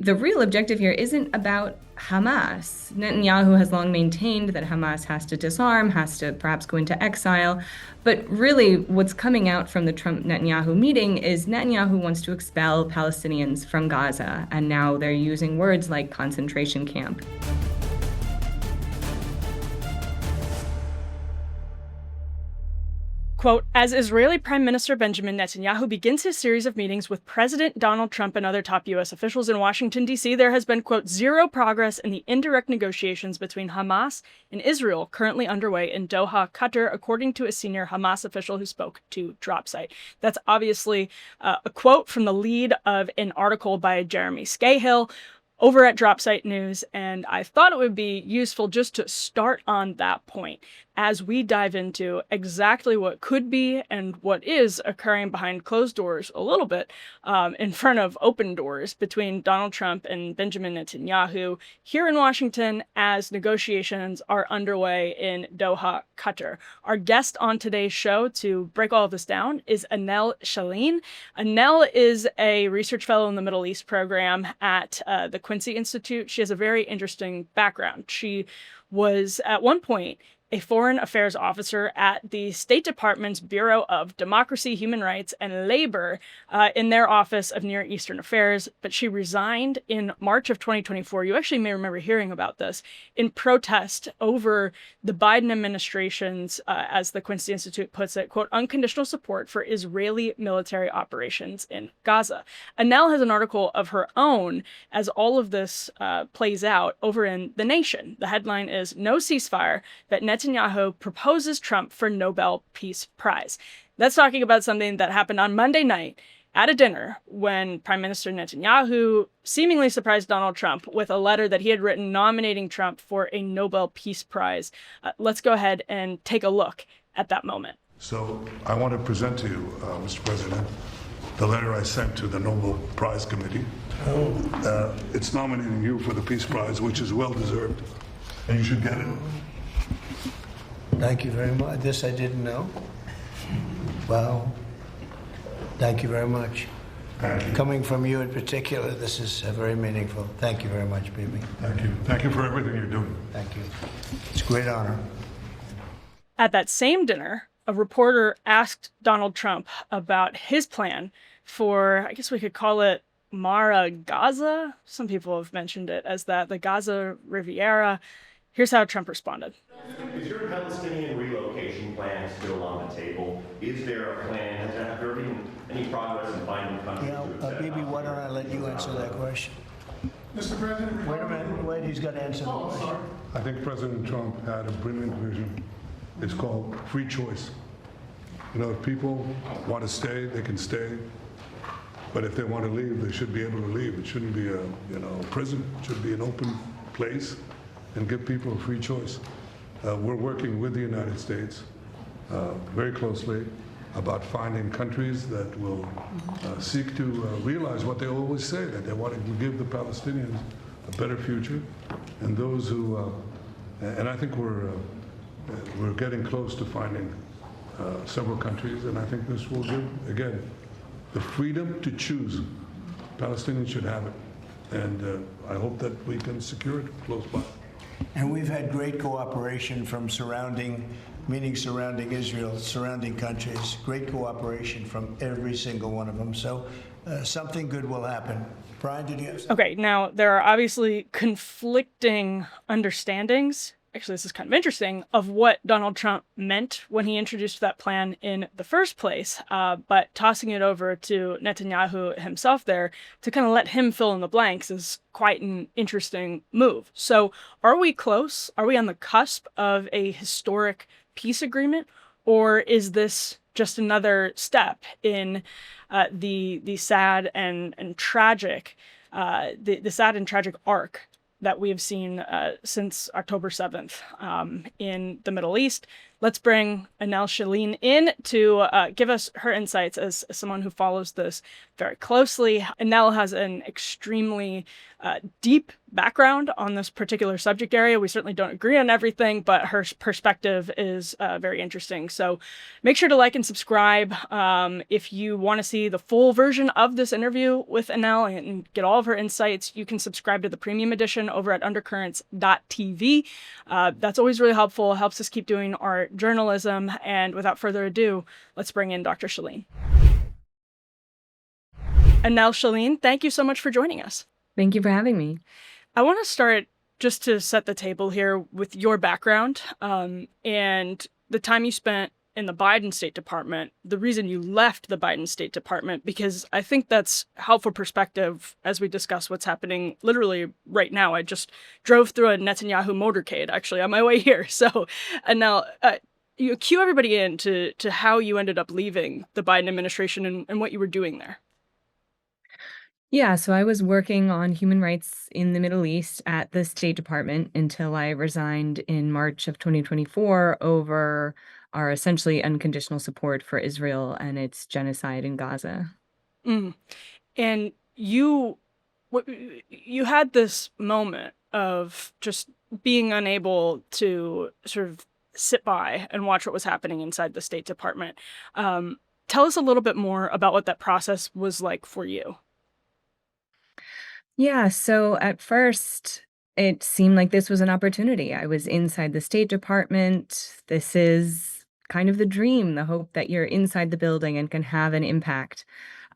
the real objective here isn't about Hamas. Netanyahu has long maintained that Hamas has to disarm, has to perhaps go into exile. But really, what's coming out from the Trump-Netanyahu meeting is Netanyahu wants to expel Palestinians from Gaza. And now they're using words like concentration camp. Quote, as Israeli Prime Minister Benjamin Netanyahu begins his series of meetings with President Donald Trump and other top U.S. officials in Washington, D.C., there has been, quote, zero progress in the indirect negotiations between Hamas and Israel currently underway in Doha, Qatar, according to a senior Hamas official who spoke to DropSite. That's obviously a quote from the lead of an article by Jeremy Scahill over at DropSite News, and I thought it would be useful just to start on that point as we dive into exactly what could be and what is occurring behind closed doors a little bit in front of open doors between Donald Trump and Benjamin Netanyahu here in Washington as negotiations are underway in Doha, Qatar. Our guest on today's show to break all of this down is Annelle Sheline. Annelle is a research fellow in the Middle East program at the Quincy Institute. She has a very interesting background. She was at one point a foreign affairs officer at the State Department's Bureau of Democracy, Human Rights, and Labor in their Office of Near Eastern Affairs, but she resigned in March of 2024. You actually may remember hearing about this in protest over the Biden administration's, as the Quincy Institute puts it, quote, unconditional support for Israeli military operations in Gaza. Annelle has an article of her own as all of this plays out over in The Nation. The headline is No Ceasefire, that Netanyahu proposes Trump for Nobel Peace Prize. That's talking about something that happened on Monday night at a dinner when Prime Minister Netanyahu seemingly surprised Donald Trump with a letter that he had written nominating Trump for a Nobel Peace Prize. Let's go ahead and take a look at that moment. So I want to present to you, Mr. President, the letter I sent to the Nobel Prize Committee. It's nominating you for the Peace Prize, which is well-deserved, and you should get it. Thank you very much. This I didn't know. Well, thank you very much. Thank you. Coming from you in particular, this is very meaningful. Thank you very much, Bibi. Thank you. Thank you for everything you're doing. Thank you. It's a great honor. At that same dinner, a reporter asked Donald Trump about his plan for, I guess we could call it Mara Gaza. Some people have mentioned it as that, the Gaza Riviera. Here's how Trump responded. Is your Palestinian relocation plan still on the table? Is there a plan? Has there been any progress in finding countries to accept? Bibi, why don't I let you answer that question? Mr. President, Wait a minute. Wait, he's got to answer the question. I think President Trump had a brilliant vision. It's called free choice. You know, if people want to stay, they can stay. But if they want to leave, they should be able to leave. It shouldn't be a prison. It should be an open place and give people a free choice. We're working with the United States very closely about finding countries that will seek to realize what they always say, that they want to give the Palestinians a better future, and those who, and I think we're getting close to finding several countries, and I think this will give, again, the freedom to choose. Palestinians should have it, and I hope that we can secure it close by. And we've had great cooperation from meetings surrounding Israel, surrounding countries, great cooperation from every single one of them. So something good will happen. Brian, did you have something? Okay, now there are obviously conflicting understandings. Actually, this is kind of interesting, of what Donald Trump meant when he introduced that plan in the first place, but tossing it over to Netanyahu himself there to kind of let him fill in the blanks is quite an interesting move. So are we close? Are we on the cusp of a historic peace agreement? Or is this just another step in the sad and tragic the sad and tragic arc that we have seen since October 7th in the Middle East, Let's bring Annelle Sheline in to give us her insights as someone who follows this very closely. Annelle has an extremely deep background on this particular subject area. We certainly don't agree on everything, but her perspective is very interesting. So make sure to like and subscribe if you want to see the full version of this interview with Annelle and get all of her insights. You can subscribe to the premium edition over at undercurrents.tv. That's always really helpful, helps us keep doing our journalism. And without further ado, let's bring in Dr. Sheline. Annelle Sheline, thank you so much for joining us. Thank you for having me. I want to start just to set the table here with your background and the time you spent in the Biden State Department, the reason you left the Biden State Department, because I think that's helpful perspective as we discuss what's happening literally right now. I just drove through a Netanyahu motorcade, actually, on my way here. So, Annelle, you cue everybody in to how you ended up leaving the Biden administration and what you were doing there. Yeah, so I was working on human rights in the Middle East at the State Department until I resigned in March of 2024 over our essentially unconditional support for Israel and its genocide in Gaza. Mm. And you had this moment of just being unable to sort of sit by and watch what was happening inside the State Department. Tell us a little bit more about what that process was like for you. Yeah, so at first, it seemed like this was an opportunity. I was inside the State Department. This is kind of the dream, the hope that you're inside the building and can have an impact.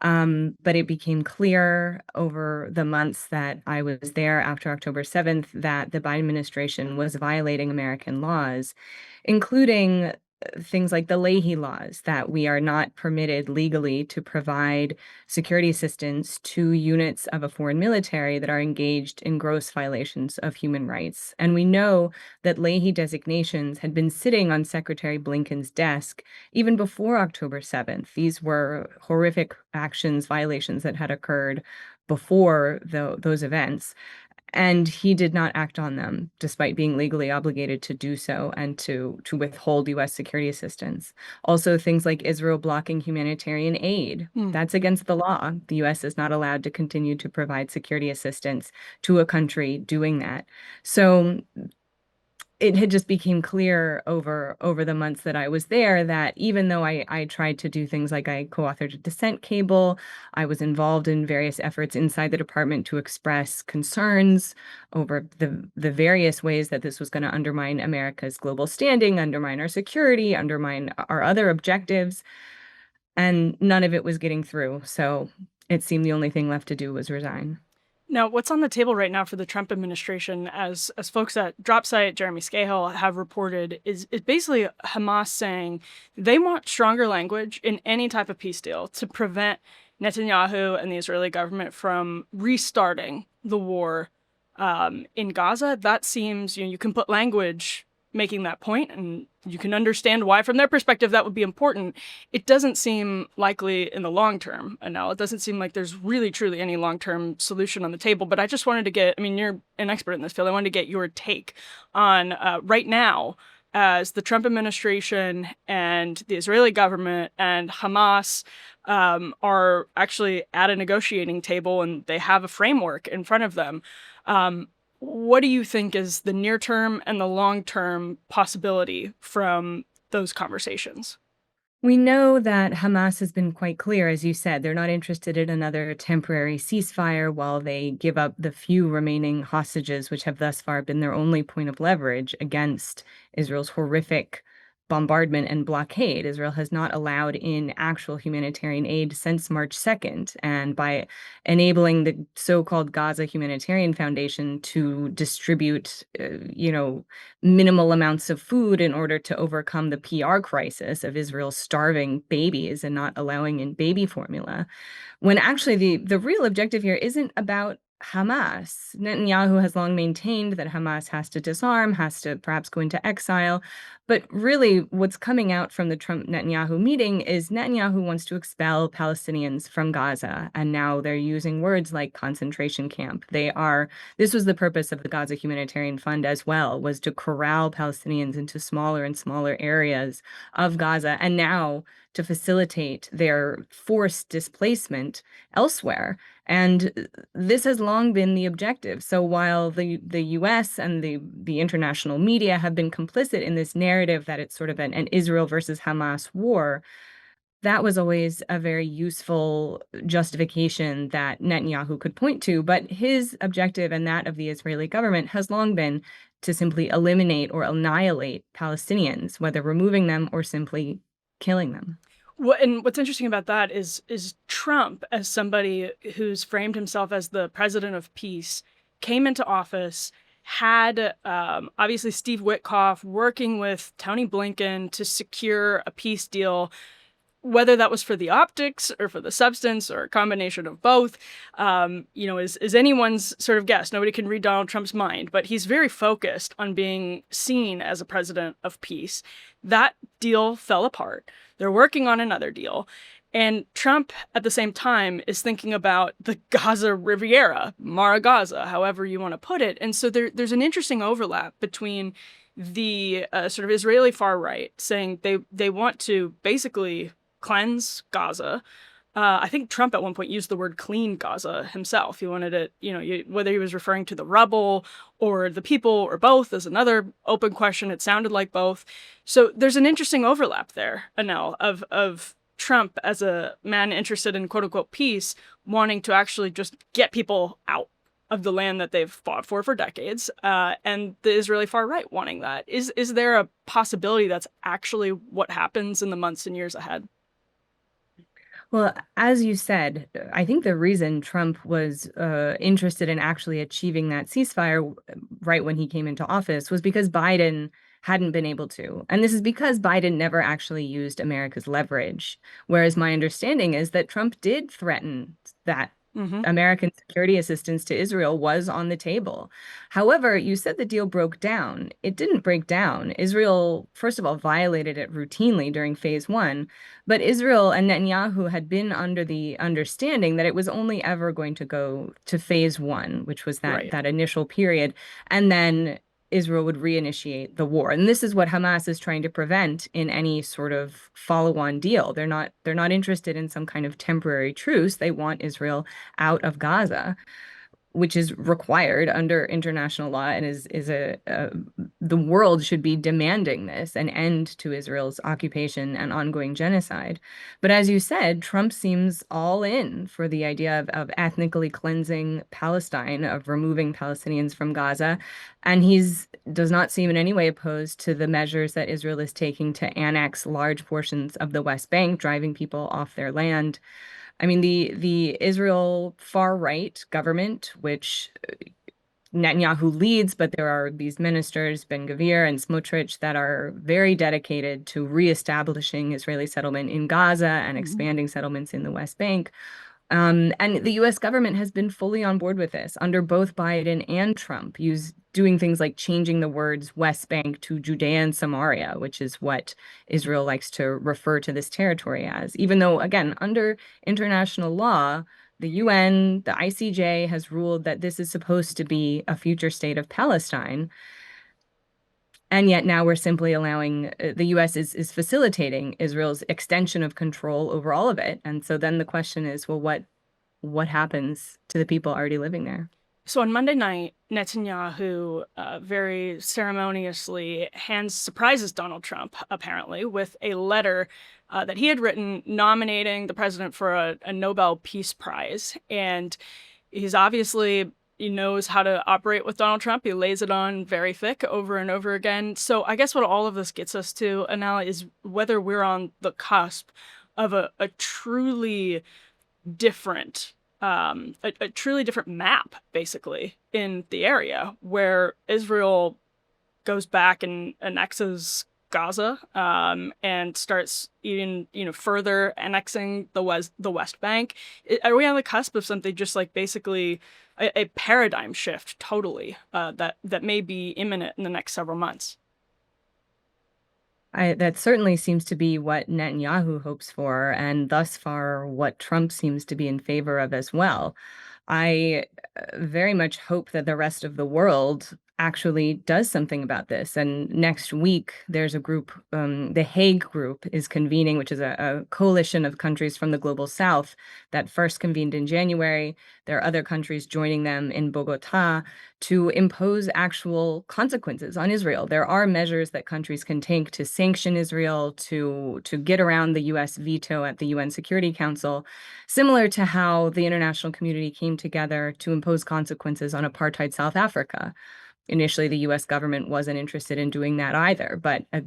But it became clear over the months that I was there after October 7th that the Biden administration was violating American laws, including things like the Leahy Laws, that we are not permitted legally to provide security assistance to units of a foreign military that are engaged in gross violations of human rights. And we know that Leahy designations had been sitting on Secretary Blinken's desk even before October 7th. These were horrific actions, violations that had occurred before those events. And he did not act on them, despite being legally obligated to do so and to withhold U.S. security assistance. Also, things like Israel blocking humanitarian aid. That's against the law. The U.S. is not allowed to continue to provide security assistance to a country doing that. So it had just became clear over the months that I was there that even though I tried to do things like I co-authored a dissent cable, I was involved in various efforts inside the department to express concerns over the various ways that this was going to undermine America's global standing, undermine our security, undermine our other objectives, and none of it was getting through. So it seemed the only thing left to do was resign. Now, what's on the table right now for the Trump administration, as folks at DropSite, Jeremy Scahill, have reported, is basically Hamas saying they want stronger language in any type of peace deal to prevent Netanyahu and the Israeli government from restarting the war in Gaza. That seems, you can put language making that point, and you can understand why, from their perspective, that would be important. It doesn't seem likely in the long term, Annelle. It doesn't seem like there's really, truly any long-term solution on the table. But I just wanted to get, you're an expert in this field. I wanted to get your take on right now, as the Trump administration and the Israeli government and Hamas are actually at a negotiating table and they have a framework in front of them. What do you think is the near-term and the long-term possibility from those conversations? We know that Hamas has been quite clear, as you said, they're not interested in another temporary ceasefire while they give up the few remaining hostages, which have thus far been their only point of leverage against Israel's horrific bombardment and blockade. Israel has not allowed in actual humanitarian aid since March 2nd. And by enabling the so-called Gaza Humanitarian Foundation to distribute, minimal amounts of food in order to overcome the PR crisis of Israel starving babies and not allowing in baby formula, when actually the real objective here isn't about Hamas. Netanyahu has long maintained that Hamas has to disarm, has to perhaps go into exile. But really, what's coming out from the Trump-Netanyahu meeting is Netanyahu wants to expel Palestinians from Gaza. And now they're using words like concentration camp. This was the purpose of the Gaza Humanitarian Fund as well, was to corral Palestinians into smaller and smaller areas of Gaza. And now to facilitate their forced displacement elsewhere. And this has long been the objective. So while the US and the international media have been complicit in this narrative that it's sort of an Israel versus Hamas war, that was always a very useful justification that Netanyahu could point to. But his objective and that of the Israeli government has long been to simply eliminate or annihilate Palestinians, whether removing them or simply killing them. And what's interesting about that is Trump, as somebody who's framed himself as the president of peace, came into office, had obviously Steve Witkoff working with Tony Blinken to secure a peace deal, whether that was for the optics or for the substance or a combination of both, is anyone's sort of guess. Nobody can read Donald Trump's mind, but he's very focused on being seen as a president of peace. That deal fell apart. They're working on another deal. And Trump, at the same time, is thinking about the Gaza Riviera, Mara Gaza, however you want to put it. And so there's an interesting overlap between the sort of Israeli far right saying they want to basically cleanse Gaza. I think Trump at one point used the word clean Gaza himself. He wanted it, whether he was referring to the rubble or the people or both is another open question. It sounded like both. So there's an interesting overlap there, Annelle, of Trump as a man interested in quote unquote peace, wanting to actually just get people out of the land that they've fought for decades, and the Israeli far right wanting that. Is there a possibility that's actually what happens in the months and years ahead? Well, as you said, I think the reason Trump was interested in actually achieving that ceasefire right when he came into office was because Biden hadn't been able to. And this is because Biden never actually used America's leverage. Whereas my understanding is that Trump did threaten that American security assistance to Israel was on the table. However, you said the deal broke down. It didn't break down. Israel, first of all, violated it routinely during phase one, but Israel and Netanyahu had been under the understanding that it was only ever going to go to phase one, which was that initial period. And then Israel would reinitiate the war. And this is what Hamas is trying to prevent in any sort of follow-on deal. They're not interested in some kind of temporary truce. They want Israel out of Gaza, which is required under international law and the world should be demanding this, an end to Israel's occupation and ongoing genocide. But as you said, Trump seems all in for the idea of ethnically cleansing Palestine, of removing Palestinians from Gaza. And does not seem in any way opposed to the measures that Israel is taking to annex large portions of the West Bank, driving people off their land. I mean, the Israel far-right government, which Netanyahu leads, but there are these ministers, Ben-Gvir and Smotrich, that are very dedicated to reestablishing Israeli settlement in Gaza and expanding settlements in the West Bank. And the U.S. government has been fully on board with this under both Biden and Trump, doing things like changing the words West Bank to Judea and Samaria, which is what Israel likes to refer to this territory as, even though, again, under international law, the UN, the ICJ has ruled that this is supposed to be a future state of Palestine. And yet now we're simply allowing, the US is facilitating Israel's extension of control over all of it. And so then the question is, well, what happens to the people already living there? So on Monday night, Netanyahu very ceremoniously surprises Donald Trump, apparently, with a letter that he had written nominating the president for a Nobel Peace Prize. And he's obviously, he knows how to operate with Donald Trump. He lays it on very thick over and over again. So I guess what all of this gets us to, Annelle, is whether we're on the cusp of a truly different a truly different map, basically, in the area, where Israel goes back and annexes Gaza and starts even further annexing the West Bank. Are we on the cusp of something just like basically a paradigm shift totally that may be imminent in the next several months. That certainly seems to be what Netanyahu hopes for, and thus far what Trump seems to be in favor of as well. I very much hope that the rest of the world actually does something about this. And next week, there's a group, the Hague Group is convening, which is a coalition of countries from the global south that first convened in January. There are other countries joining them in Bogota to impose actual consequences on Israel. There are measures that countries can take to sanction Israel, to get around the US veto at the UN Security Council, similar to how the international community came together to impose consequences on apartheid South Africa. Initially, the US government wasn't interested in doing that either, but a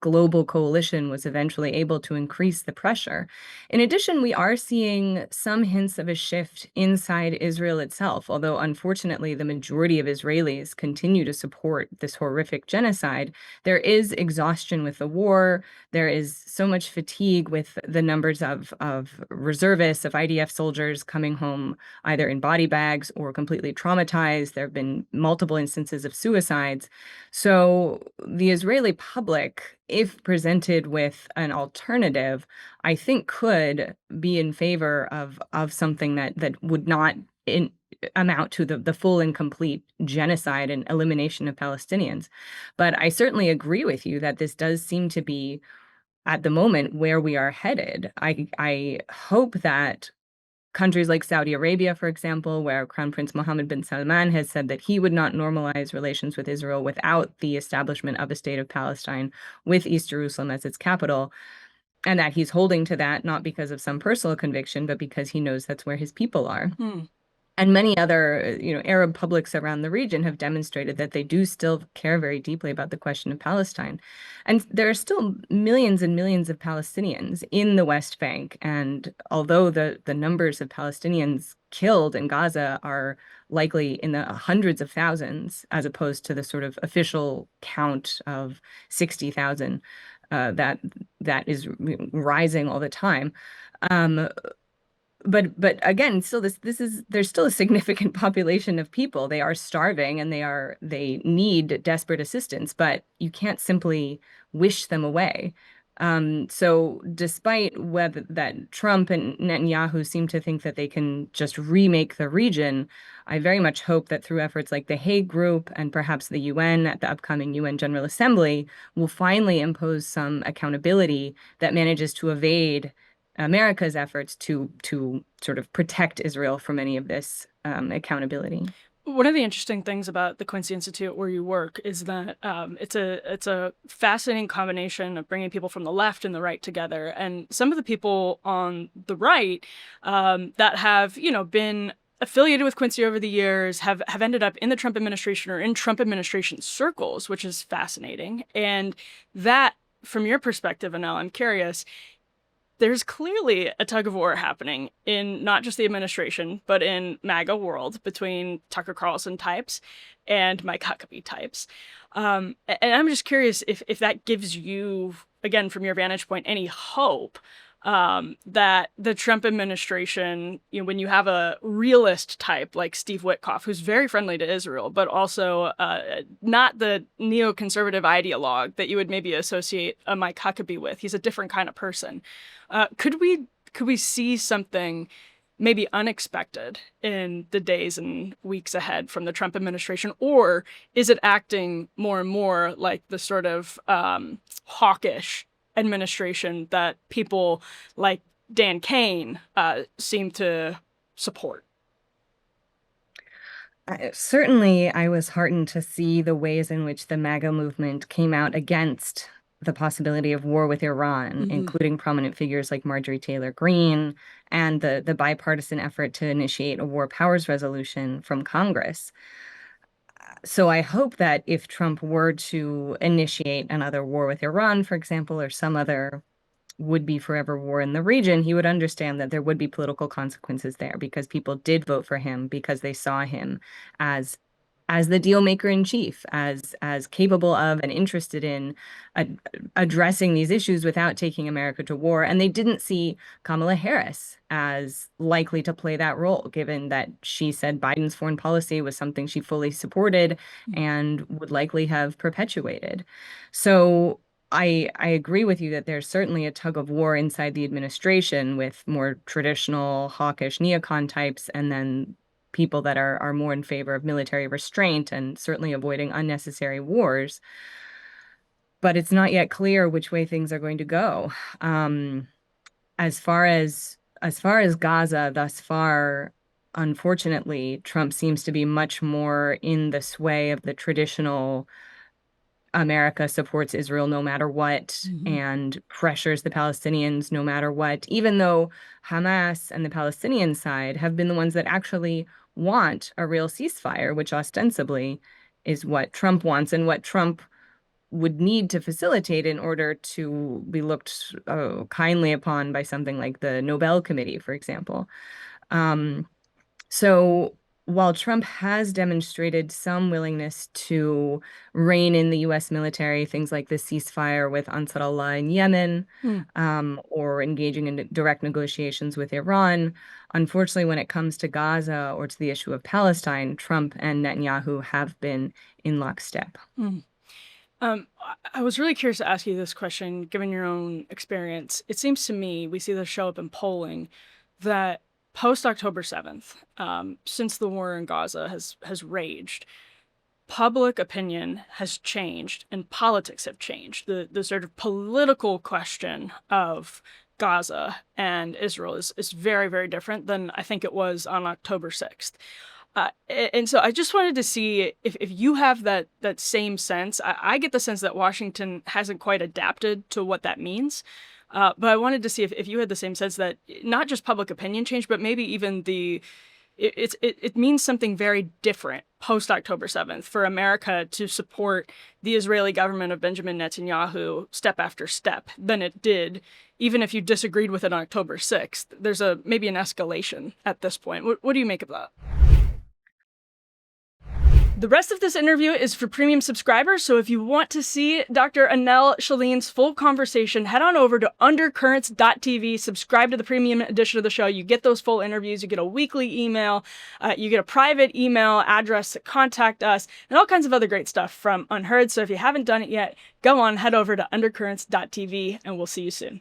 global coalition was eventually able to increase the pressure. In addition, we are seeing some hints of a shift inside Israel itself, although unfortunately the majority of Israelis continue to support this horrific genocide. There is exhaustion with the war. There is so much fatigue with the numbers of reservists, of IDF soldiers coming home either in body bags or completely traumatized. There have been multiple instances of suicides. So the Israeli public, if presented with an alternative, I think could be in favor of something that would not amount to the full and complete genocide and elimination of Palestinians. But I certainly agree with you that this does seem to be, at the moment, where we are headed. I hope that countries like Saudi Arabia, for example, where Crown Prince Mohammed bin Salman has said that he would not normalize relations with Israel without the establishment of a state of Palestine with East Jerusalem as its capital, and that he's holding to that not because of some personal conviction, but because he knows that's where his people are. And many other, Arab publics around the region have demonstrated that they do still care very deeply about the question of Palestine. And there are still millions and millions of Palestinians in the West Bank. And although the numbers of Palestinians killed in Gaza are likely in the hundreds of thousands, as opposed to the sort of official count of 60,000 that is rising all the time. But again, still there's still a significant population of people. They are starving and they need desperate assistance, but you can't simply wish them away. So despite whether that Trump and Netanyahu seem to think that they can just remake the region, I very much hope that through efforts like the Hague Group and perhaps the UN at the upcoming UN General Assembly will finally impose some accountability that manages to evade America's efforts to sort of protect Israel from any of this accountability. One of the interesting things about the Quincy Institute where you work is that it's a fascinating combination of bringing people from the left and the right together. And some of the people on the right that have, been affiliated with Quincy over the years have ended up in the Trump administration or in Trump administration circles, which is fascinating. And that, from your perspective, Annelle, I'm curious, there's clearly a tug of war happening in not just the administration, but in MAGA world between Tucker Carlson types and Mike Huckabee types. And I'm just curious if that gives you, again, from your vantage point, any hope that the Trump administration, when you have a realist type like Steve Witkoff, who's very friendly to Israel, but also not the neoconservative ideologue that you would maybe associate a Mike Huckabee with. He's a different kind of person. Could we see something maybe unexpected in the days and weeks ahead from the Trump administration, or is it acting more and more like the sort of hawkish administration that people like Dan Kane seem to support? Certainly, I was heartened to see the ways in which the MAGA movement came out against the possibility of war with Iran, including prominent figures like Marjorie Taylor Greene and the bipartisan effort to initiate a war powers resolution from Congress. So I hope that if Trump were to initiate another war with Iran, for example, or some other would-be forever war in the region, he would understand that there would be political consequences there because people did vote for him because they saw him as as the deal maker in chief, as capable of and interested in addressing these issues without taking America to war. And they didn't see Kamala Harris as likely to play that role, given that she said Biden's foreign policy was something she fully supported and would likely have perpetuated. So I agree with you that there's certainly a tug of war inside the administration with more traditional hawkish neocon types, and then people that are more in favor of military restraint and certainly avoiding unnecessary wars. But it's not yet clear which way things are going to go. As far as Gaza, thus far, unfortunately, Trump seems to be much more in the sway of the traditional America supports Israel no matter what, and pressures the Palestinians no matter what, even though Hamas and the Palestinian side have been the ones that actually want a real ceasefire, which ostensibly is what Trump wants and what Trump would need to facilitate in order to be looked kindly upon by something like the Nobel Committee, for example. So while Trump has demonstrated some willingness to rein in the U.S. military, things like the ceasefire with Ansar Allah in Yemen, or engaging in direct negotiations with Iran, unfortunately, when it comes to Gaza or to the issue of Palestine, Trump and Netanyahu have been in lockstep. I was really curious to ask you this question, given your own experience. It seems to me, we see this show up in polling, that post-October 7th, since the war in Gaza has raged, public opinion has changed and politics have changed. The sort of political question of Gaza and Israel is very, very different than I think it was on October 6th. And so I just wanted to see if you have that same sense. I get the sense that Washington hasn't quite adapted to what that means. But I wanted to see if you had the same sense that not just public opinion change, but maybe even it means something very different post October 7th for America to support the Israeli government of Benjamin Netanyahu step after step than it did, even if you disagreed with it on October 6th. There's maybe an escalation at this point. What do you make of that? The rest of this interview is for premium subscribers, so if you want to see Dr. Annelle Sheline's full conversation, head on over to undercurrents.tv, subscribe to the premium edition of the show. You get those full interviews, you get a weekly email, you get a private email address to contact us, and all kinds of other great stuff from Unheard. So if you haven't done it yet, go on, head over to undercurrents.tv, and we'll see you soon.